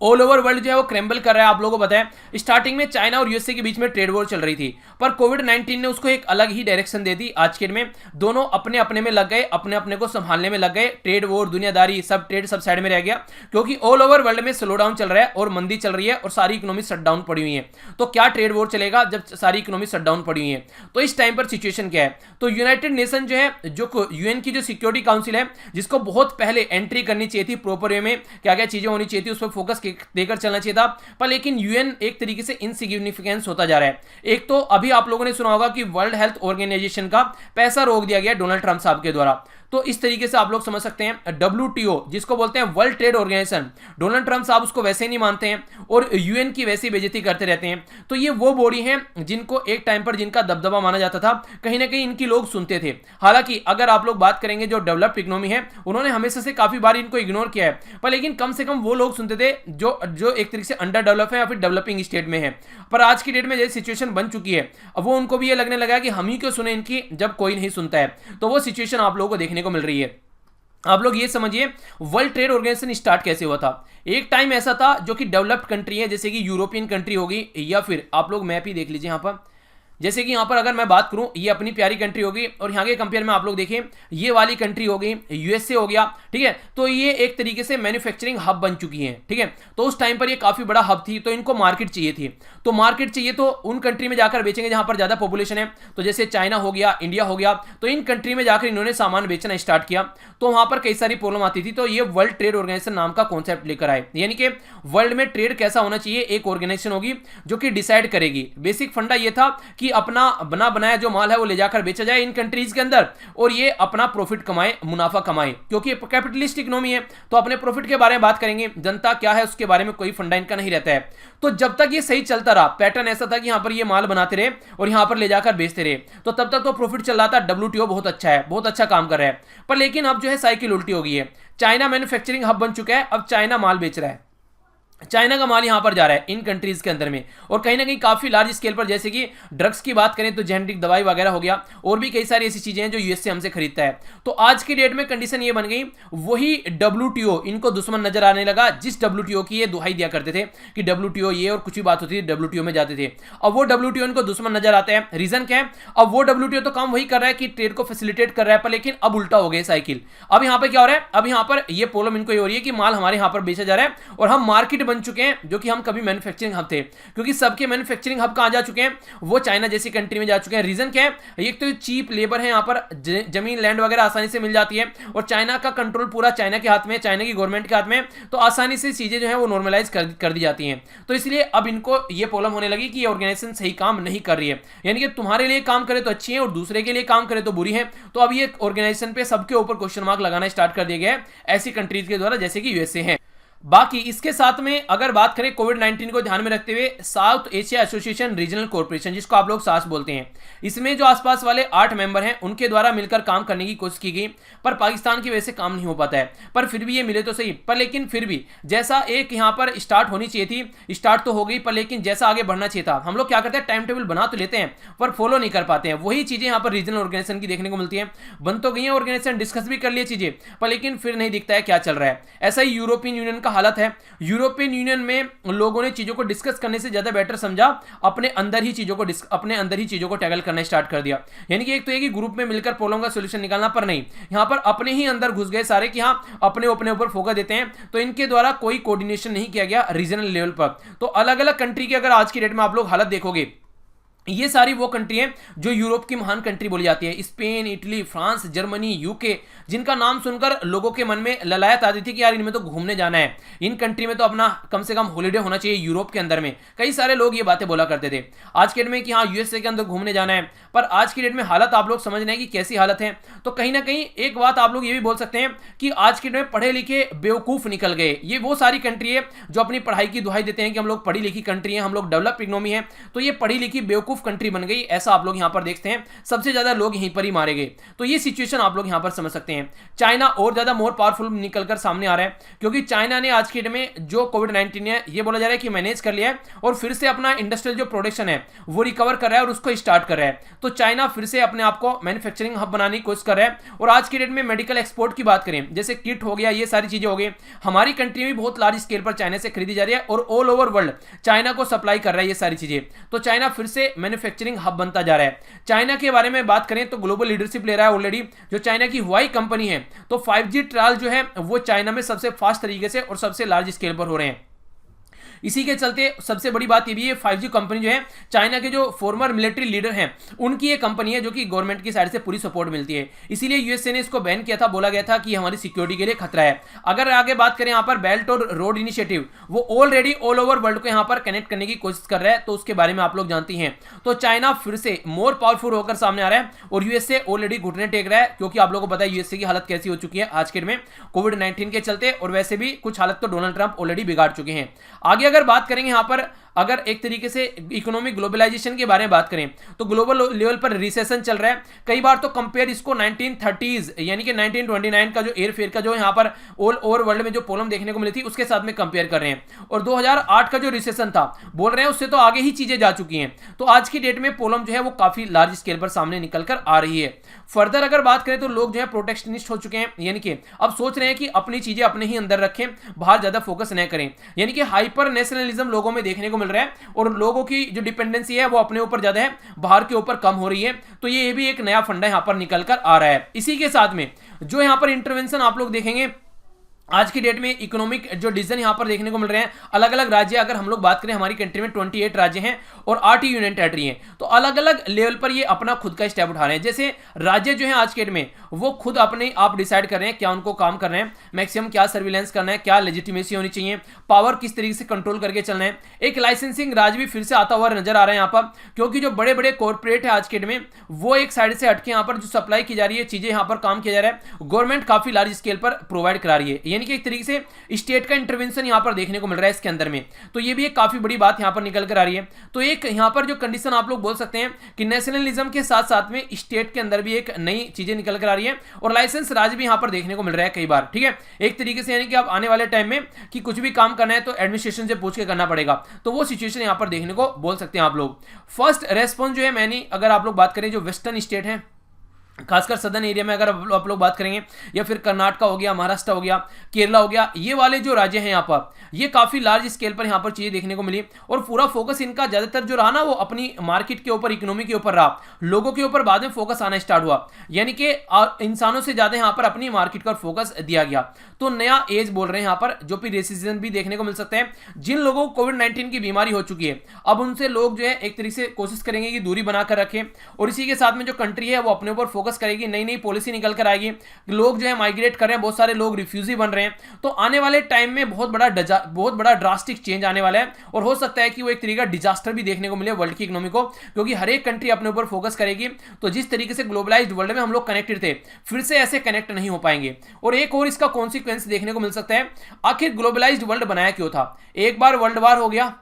ऑल ओवर वर्ल्ड जो है वो क्रैम्बल कर रहा है। आप लोगों को पता है स्टार्टिंग में चाइना और यूएसए के बीच में ट्रेड वॉर चल रही थी, पर कोविड-19 ने उसको एक अलग ही डायरेक्शन दे दी। आज के में दोनों अपने अपने में लग गए, अपने अपने को संभालने में लग गए। ट्रेड वॉर, दुनियादारी, सब ट्रेड सब साइड में रह गया, क्योंकि ऑल ओवर वर्ल्ड में स्लो डाउन चल रहा है और मंदी चल रही है और सारी इकोनॉमी शट डाउन पड़ी हुई है। तो क्या ट्रेड वॉर चलेगा जब सारी इकोनॉमी शट डाउन पड़ी हुई है? तो इस टाइम पर सिचुएशन क्या है? तो यूनाइटेड नेशन जो है, जो यूएन की जो सिक्योरिटी काउंसिल है, जिसको बहुत पहले एंट्री करनी चाहिए थी, प्रॉपर वे में क्या क्या चीजें होनी चाहिए थी, उस पर फोकस देकर चलना चाहिए था, पर लेकिन यूएन एक तरीके से इनसिग्निफिकेंस होता जा रहा है। एक तो अभी आप लोगों ने सुना होगा कि वर्ल्ड हेल्थ ऑर्गेनाइजेशन का पैसा रोक दिया गया डोनाल्ड ट्रंप साहब के द्वारा। तो इस तरीके से आप लोग समझ सकते हैं WTO जिसको बोलते हैं world trade organization, Donald Trump साहब उसको वैसे ही नहीं मानते हैं और यूएन की वैसी बेइज्जती करते रहते हैं। तो ये वो बॉडी है जिनको एक टाइम पर जिनका दबदबा माना जाता था, कहीं ना कहीं इनकी लोग सुनते थे। हालांकि अगर आप लोग बात करेंगे जो डेवलप्ड इकोनॉमी है, उन्होंने हमेशा से काफी बार इनको इग्नोर किया है, पर लेकिन कम से कम वो लोग सुनते थे जो एक तरीके से अंडर डेवलप है या फिर डेवलपिंग स्टेट में है। पर आज की डेट में जैसी सिचुएशन बन चुकी है, अब वो उनको भी ये लगने लगा कि हम ही क्यों सुने इनकी जब कोई नहीं सुनता है। तो वो सिचुएशन आप लोगों को देखने को मिल रही है। आप लोग ये समझिए वर्ल्ड ट्रेड ऑर्गेनाइजेशन स्टार्ट कैसे हुआ था। एक टाइम ऐसा था जो कि डेवलप्ड कंट्री है, जैसे कि यूरोपियन कंट्री होगी, या फिर आप लोग मैप ही देख लीजिए यहां पर, जैसे कि यहां पर अगर मैं बात करूं, ये अपनी प्यारी कंट्री होगी और यहां के कंपेयर में आप लोग देखें ये वाली कंट्री होगी, यूएसए हो गया, ठीक है। तो ये एक तरीके से मैन्युफैक्चरिंग हब बन चुकी है, ठीक है। तो उस टाइम पर ये काफी बड़ा हब थी, तो इनको मार्केट चाहिए थी। तो मार्केट चाहिए तो उन कंट्री में जाकर बेचेंगे जहां पर ज्यादा पॉपुलेशन है, तो जैसे चाइना हो गया, इंडिया हो गया, तो इन कंट्री में जाकर इन्होंने सामान बेचना स्टार्ट किया। तो वहां पर कई सारी प्रॉब्लम आती थी, तो ये वर्ल्ड ट्रेड ऑर्गेनाइजेशन नाम का कॉन्सेप्ट लेकर आए, यानी कि वर्ल्ड में ट्रेड कैसा होना चाहिए, एक ऑर्गेनाइजेशन होगी जो कि डिसाइड करेगी। बेसिक फंडा ये था कि अपना बनाया जो माल है वो ले जाकर बेचा जाए इन कंट्रीज के अंदर, और ये अपना प्रॉफिट कमाए, मुनाफा कमाए, क्योंकि कैपिटलिस्ट इकोनॉमी है, तो अपने प्रॉफिट के बारे में बात करेंगे, जनता क्या है उसके बारे में कोई फंडा इनका नहीं रहता है। तो जब तक ये सही चलता रहा, पैटर्न ऐसा था कि यहां पर ये माल बनाते रहे और यहां पर ले जाकर बेचते रहे, तो तब तक तो प्रॉफिट चल रहा था। WTO बहुत अच्छा है, बहुत अच्छा काम कर रहा है, पर लेकिन अब जो है साइकिल उल्टी हो गई है। चाइना मैन्युफैक्चरिंग हब बन चुका है, अब चाइना माल बेच रहा है, चाइना का माल यहां पर जा रहा है इन कंट्रीज के अंदर में, और कहीं ना कहीं काफी लार्ज स्केल पर, जैसे कि ड्रग्स की बात करें तो जेनेरिक दवाई वगैरह हो गया, और भी कई सारी ऐसी चीजें हैं जो यूएसए हमसे खरीदता है। तो आज की डेट में कंडीशन ये बन गई, वही WTO इनको दुश्मन नजर आने लगा, जिस WTO की ये दुहाई दिया करते थे कि WTO ये, और कुछ भी बात होती थी WTO में जाते थे। अब वो WTO इनको दुश्मन नजर आता है। रीजन क्या है? अब वो WTO तो काम वही कर रहा है कि ट्रेड को फैसिलिटेट कर रहा है, पर लेकिन अब उल्टा हो गया साइकिल। अब यहां पर क्या हो रहा है? अब यहां पर ये प्रॉब्लम इनको ये हो रही है कि माल हमारे यहां पर बेचा जा रहा है और हम मार्केट बन चुके हैं, जो कि हम कभी मैन्युफैक्चरिंग हब थे, क्योंकि सबके मैन्युफैक्चरिंग हब कहां जा चुके हैं? वो चाइना जैसी कंट्री में जा चुके हैं। रीजन क्या है? एक तो चीप लेबर है, यहां पर जमीन लैंड वगैरह आसानी से मिल जाती है, और चाइना का कंट्रोल पूरा चाइना के हाथ में, चाइना की गवर्नमेंट के हाथ में, तो आसानी से चीजें जो है वो नॉर्मलाइज कर दी जाती हैं। तो इसलिए अब इनको ये प्रॉब्लम होने लगी कि ये ऑर्गेनाइजेशन सही काम नहीं कर रही है, यानी कि तुम्हारे लिए काम करे तो अच्छी है और दूसरे के लिए काम करे तो बुरी है। तो अब ये ऑर्गेनाइजेशन पे सबके ऊपर क्वेश्चन मार्क लगाना स्टार्ट कर दिया गया है ऐसी कंट्रीज के द्वारा, जैसे कि यूएसए है। बाकी इसके साथ में अगर बात करें कोविड-19 को ध्यान में रखते हुए, south Asia association regional corporation, जिसको आप लोग सास बोलते हैं, इसमें जो आसपास वाले 8 मेंबर हैं उनके द्वारा मिलकर काम करने की कोशिश की गई, पर पाकिस्तान की वजह से काम नहीं हो पाता है। पर फिर भी ये मिले तो सही, पर लेकिन फिर भी जैसा एक यहाँ पर स्टार्ट होनी चाहिए थी, स्टार्ट तो हो गई, पर लेकिन जैसा आगे बढ़ना चाहिए था, हम लोग क्या करते हैं टाइम टेबल बना तो लेते हैं पर फॉलो नहीं कर पाते हैं। वही चीजें यहाँ पर रीजनल ऑर्गेनाइजेशन की देखने को मिलती है। बन तो गई है ऑर्गेनाइजेशन, डिस्कस भी कर लिए चीजें, पर लेकिन फिर नहीं दिखता है क्या चल रहा है। ऐसा ही यूरोपियन यूनियन का हालत है। यूरोपियन यूनियन में लोगों ने चीजों को डिस्कस करने से ज्यादा बेटर समझा अपने अंदर ही चीजों को टैकल करना स्टार्ट कर दिया। यानी कि एक तो एक ही ग्रुप में मिलकर प्रॉब्लम का सॉल्यूशन निकालना, पर नहीं, यहां पर अपने ही अंदर घुस गए सारे कि हाँ अपने ऊपर फोकस देते हैं। तो इनके द्वारा कोई कोऑर्डिनेशन नहीं किया गया रीजनल लेवल पर। तो अलग अलग कंट्री की अगर आज की डेट में आप लोग हालत देखोगे, ये सारी वो कंट्री है जो यूरोप की महान कंट्री बोली जाती है। Spain, Italy, France, Germany, UK, जिनका नाम सुनकर लोगों के मन में ललायत आती थी कि यार इनमें तो घूमने जाना है, इन कंट्री में तो अपना कम से कम हॉलीडे होना चाहिए यूरोप के अंदर में। कई सारे लोग ये बातें बोला करते थे आज के डेट में कि हाँ यूएसए के अंदर घूमने जाना है। पर आज की डेट में हालत आप लोग समझ रहे हैं कि कैसी हालत है। तो कहीं ना कहीं एक बात आप लोग ये भी बोल सकते हैं कि आज की डेट में पढ़े लिखे बेवकूफ निकल गए। ये वो सारी कंट्री है जो अपनी पढ़ाई की दुहाई देते हैं कि हम लोग पढ़ी लिखी कंट्री है, हम लोग डेवलप इकोनॉमी है, तो ये पढ़ी लिखी बेवकूफ कंट्री बन गई, ऐसा आप लोग यहां पर देखते हैं। सबसे ज्यादा लोग यहीं पर ही मारे गए। तो ये सिचुएशन आप लोग यहां पर समझ सकते हैं। चाइना और ज्यादा मोर पावरफुल निकलकर सामने आ रहा है, क्योंकि चाइना ने आज की डेट में जो कोविड-19 है ये बोला जा रहा है कि मैनेज कर लिया है और फिर से अपना इंडस्ट्रियल जो प्रोडक्शन है वो रिकवर कर रहा है और उसको स्टार्ट कर रहा है। तो चाइना फिर से अपने आप को मैन्युफैक्चरिंग हब बनाने की कोशिश कर रहा है। और आज की डेट में मेडिकल एक्सपोर्ट की बात करें, जैसे किट हो गया, ये सारी चीजें हो गई, हमारी कंट्री में बहुत लार्ज स्केल पर चाइना से खरीदी जा रही है और ऑल ओवर वर्ल्ड चाइना को सप्लाई कर रहा है ये सारी चीजें। तो चाइना फिर से मैन्युफैक्चरिंग हब बनता जा रहा है। चाइना के बारे में बात करें तो ग्लोबल लीडरशिप ले रहा है ऑलरेडी। जो चाइना की हुआई कंपनी है, तो 5G ट्रायल जो है वो चाइना में सबसे फास्ट तरीके से और सबसे लार्ज स्केल पर हो रहे हैं। इसी के चलते सबसे बड़ी बात ये भी है, 5G कंपनी जो है चाइना के जो फॉर्मर मिलिट्री लीडर हैं उनकी ये कंपनी है जो कि गवर्नमेंट की साइड से पूरी सपोर्ट मिलती है। इसीलिए यूएसए ने इसको बैन किया था, बोला गया था कि हमारी सिक्योरिटी के लिए खतरा है। अगर आगे बात करें यहाँ पर बेल्ट और रोड इनिशिएटिव, वो ऑलरेडी ऑल ओवर वर्ल्ड को यहाँ पर कनेक्ट करने की कोशिश कर रहा है, तो उसके बारे में आप लोग जानती हैं। तो चाइना फिर से मोर पावरफुल होकर सामने आ रहा है और यूएसए ऑलरेडी घुटने टेक रहा है, क्योंकि आप लोगों को पता है यूएसए की हालत कैसी हो चुकी है आज के में कोविड-19 के चलते, और वैसे भी कुछ हालत तो डोनाल्ड ट्रंप ऑलरेडी बिगाड़ चुके हैं। आगे अगर बात करेंगे यहाँ पर, अगर एक तरीके से इकोनॉमिक ग्लोबलाइजेशन के बारे में बात करें तो ग्लोबल लेवल पर रिसेशन चल रहा है। कई बार तो कंपेयर इसको 1930s यानी कि 1929 का जो एयरफेयर का जो यहां पर ऑल ओवर वर्ल्ड में जो प्रॉब्लम देखने को मिली थी उसके साथ में कंपेयर कर रहे हैं। और 2008 का जो रिसेशन था बोल रहे हैं उससे तो आगे ही चीजें जा चुकी हैं। तो आज की डेट में प्रॉब्लम जो है वो काफी लार्ज स्केल पर सामने निकल कर आ रही है। फर्दर अगर बात करें तो लोग जो है प्रोटेक्शनिस्ट हो चुके हैं, यानी कि अब सोच रहे हैं कि अपनी चीजें अपने ही अंदर रखें, बाहर ज्यादा फोकस न करें, यानी कि हाइपर नेशनलिज्म लोगों में देखने को मिल रहा है और लोगों की जो डिपेंडेंसी है वो अपने ऊपर ज्यादा है, बाहर के ऊपर कम हो रही है। तो ये भी एक नया फंडा यहां पर निकल कर आ रहा है। इसी के साथ में जो यहां पर इंटरवेंशन आप लोग देखेंगे आज की डेट में इकोनॉमिक जो डिसीजन यहां पर देखने को मिल रहे हैं, अलग अलग राज्य, अगर हम लोग बात करें हमारी कंट्री में 28 राज्य हैं और 8 यूनियन टेरिटरी हैं, तो अलग अलग लेवल पर ये अपना खुद का स्टेप उठा रहे हैं। जैसे राज्य जो है आज के डेट में वो खुद अपने आप डिसाइड कर रहे हैं क्या उनको काम कर रहे हैं, मैक्सिमम क्या सर्विलेंस करना है, क्या लेजिटिमेसी होनी चाहिए, पावर किस तरीके से कंट्रोल करके चलना है। एक लाइसेंसिंग राज भी फिर से आता हुआ नजर आ रहा है यहाँ पर, क्योंकि जो बड़े बड़े कॉर्पोरेट है आज के डेट में वो एक साइड से हटके यहाँ पर जो सप्लाई की जा रही है चीजें यहाँ पर काम किया जा रहा है, गवर्नमेंट काफी लार्ज स्केल पर प्रोवाइड करा रही है, यानी कि एक तरीके से स्टेट का इंटरवेंशन यहां पर देखने को मिल रहा है इसके अंदर में। तो ये भी एक काफी बड़ी बात यहां पर निकल कर आ रही है। तो एक यहां पर जो कंडीशन आप लोग बोल सकते हैं कि नेशनलिज्म के साथ साथ में स्टेट के अंदर भी एक नई चीजें निकल कर आ रही है और लाइसेंस राज भी यहां पर देखने को मिल रहा है कई बार, ठीक है, एक तरीके से, यानी कि आप आने वाले टाइम में कि कुछ भी काम करना है तो एडमिनिस्ट्रेशन से पूछ के करना पड़ेगा। तो वो सिचुएशन यहां पर देखने को बोल सकते हैं आप लोग। फर्स्ट रेस्पॉन्स जो है मैंने, अगर आप लोग बात करें जो वेस्टर्न स्टेट है खासकर सदर्न एरिया में अगर आप लोग बात करेंगे, या फिर कर्नाटक हो गया, महाराष्ट्र हो गया, केरला हो गया, ये वाले जो राज्य हैं यहाँ पर ये काफी लार्ज स्केल पर यहाँ पर चीजें देखने को मिली और पूरा फोकस इनका ज्यादातर जो रहा ना वो अपनी मार्केट के ऊपर, इकोनॉमी के ऊपर रहा, लोगों के ऊपर बाद में फोकस आना स्टार्ट हुआ, यानी कि इंसानों से ज्यादा यहाँ पर अपनी मार्केट का फोकस दिया गया। तो नया एज बोल रहे हैं यहाँ पर, जो भी रेसिज्म भी देखने को मिल सकते हैं। जिन लोगों को कोविड-19 की बीमारी हो चुकी है अब उनसे लोग जो है एक तरीके से कोशिश करेंगे कि दूरी बनाकर रखें, और इसी के साथ में जो कंट्री है वो अपने ऊपर फोकस करेगी, नई नई पॉलिसी निकल कर आएगी। लोग जो है माइग्रेट कर रहे हैं, बहुत सारे लोग रिफ्यूजी बन रहे हैं। तो आने वाले टाइम में बहुत बड़ा ड्रास्टिक चेंज आने वाला है और हो सकता है कि वो एक तरीके का डिजास्टर भी देखने को मिले वर्ल्ड की इकोनॉमी को, क्योंकि हर एक कंट्री अपने ऊपर फोकस करेगी। तो जिस तरीके से ग्लोबलाइज्ड वर्ल्ड में हम लोग कनेक्टेड थे फिर से ऐसे कनेक्ट नहीं हो पाएंगे। और एक और इसका कॉन्सिक्वेंस देखने को मिल सकता है, आखिर ग्लोबलाइज्ड वर्ल्ड बनाया क्यों था? एक बार वर्ल्ड वार हो गया,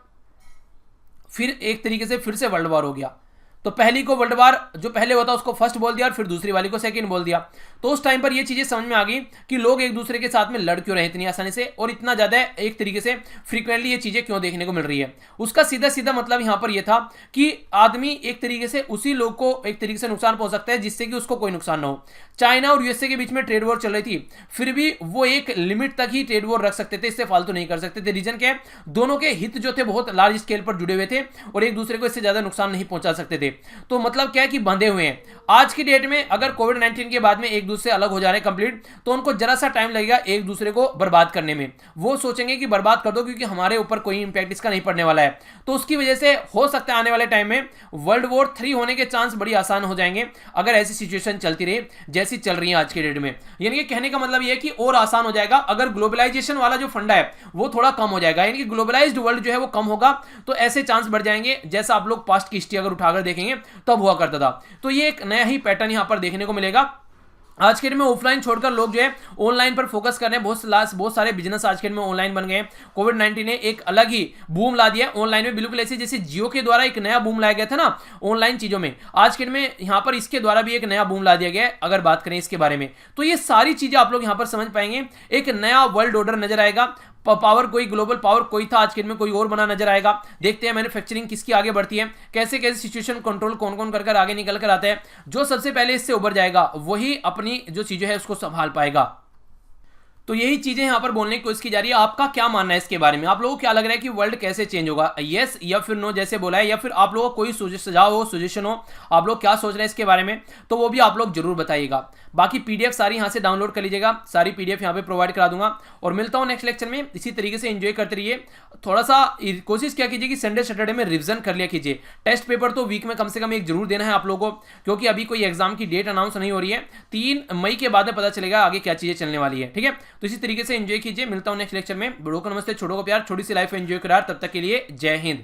फिर एक तरीके से फिर से वर्ल्ड वार हो गया, तो पहली को वर्ल्ड वार जो पहले होता उसको फर्स्ट बोल दिया और फिर दूसरी वाली को सेकंड बोल दिया। तो उस टाइम पर ये चीजें समझ में आ गई कि लोग एक दूसरे के साथ में लड़ क्यों रहे इतनी आसानी से और इतना ज्यादा एक तरीके से फ्रीक्वेंटली ये चीजें क्यों देखने को मिल रही है। उसका सीधा सीधा मतलब यहां पर यह था कि आदमी एक तरीके से उसी लोग को एक तरीके से नुकसान पहुंच सकता है जिससे कि उसको कोई नुकसान ना हो। चाइना और यूएसए के बीच में ट्रेड वॉर चल रही थी, फिर भी वो एक लिमिट तक ही ट्रेड वॉर रख सकते थे, इससे फालतू नहीं कर सकते थे। रीजन क्या है? दोनों के हित जो थे बहुत लार्ज स्केल पर जुड़े हुए थे और एक दूसरे को इससे ज्यादा नुकसान नहीं पहुंचा सकते थे। तो मतलब क्या है कि बंधे हुए हैं। आज की डेट में अगर कोविड-19 के बाद में एक दूसरे से अलग हो जा रहे हैं कंप्लीट, तो उनको जरा सा टाइम लगेगा एक दूसरे को बर्बाद करने में। वो सोचेंगे कि बर्बाद कर दो क्योंकि हमारे ऊपर कोई इंपैक्ट इसका नहीं पड़ने वाला है। तो उसकी वजह से हो सकता है आने वाले टाइम में वर्ल्ड वॉर 3 होने के चांस बड़ी आसान हो जाएंगे अगर ऐसी सिचुएशन चलती रही जैसी चल रही है आज के डेट में। यानी कि कहने का मतलब ये है कि और आसान हो जाएगा अगर ग्लोबलाइजेशन वाला जो फंडा है वो थोड़ा कम हो जाएगा, यानी कि ग्लोबलाइज्ड वर्ल्ड जो है वो कम होगा, तो ऐसे चांस बढ़ जाएंगे जैसा आप लोग पास्ट की हिस्ट्री अगर उठाकर देखेंगे तब हुआ करता था। तो ये एक नया ही पैटर्न यहां पर देखने को मिलेगा। आज के डेट में ऑफलाइन छोड़कर लोग जो है ऑनलाइन पर फोकस कर रहे हैं। बहुत सारे बिजनेस आज के डेट में ऑनलाइन बन गए हैं। कोविड-19 ने एक अलग ही बूम ला दिया ऑनलाइन में, बिल्कुल ऐसे जैसे जियो के द्वारा एक नया बूम लाया गया था ना ऑनलाइन चीजों में, आज के डेट में यहां पर इसके द्वारा भी एक नया बूम ला दिया गया है अगर बात करें इसके बारे में। तो ये सारी चीजें आप लोग यहां पर समझ पाएंगे। एक नया वर्ल्ड ऑर्डर नजर आएगा। पावर कोई ग्लोबल पावर कोई था, आज के दिन में कोई और बना नजर आएगा। देखते हैं मैन्युफैक्चरिंग किसकी आगे बढ़ती है, कैसे कैसे सिचुएशन कंट्रोल कौन कौन कर आगे निकल कर आता है। जो सबसे पहले इससे उबर जाएगा वही अपनी जो चीजें है उसको संभाल पाएगा। तो यही चीजें यहां पर बोलने की कोशिश की जा रही है। आपका क्या मानना है इसके बारे में? आप लोगों को क्या लग रहा है कि वर्ल्ड कैसे चेंज होगा, यस या फिर नो जैसे बोला है, या फिर आप लोगों को कोई सुझाव हो, सजेशन हो, आप लोग क्या सोच रहे हैं इसके बारे में, तो वो भी आप लोग जरूर बताइएगा। बाकी पीडीएफ सारी यहां से डाउनलोड कर लीजिएगा, सारी पीडीएफ यहां पे प्रोवाइड करा दूंगा। और मिलता हूं नेक्स्ट लेक्चर में। इसी तरीके से एंजॉय करते रहिए। थोड़ा सा कोशिश क्या कीजिए कि संडे सैटरडे में रिवीजन कर लिया कीजिए। टेस्ट पेपर तो वीक में कम से कम एक जरूर देना है आप लोगों को, क्योंकि अभी कोई एग्जाम की डेट अनाउंस नहीं हो रही है। 3 मई के बाद में पता चलेगा आगे क्या चीजें चलने वाली है, ठीक है। तो इसी तरीके से एंजॉय कीजिए। मिलता हूं नेक्स्ट लेक्चर में। बड़ों को नमस्ते, छोटों को प्यार, छोटी सी लाइफ एंजॉय करार। तब तक के लिए जय हिंद।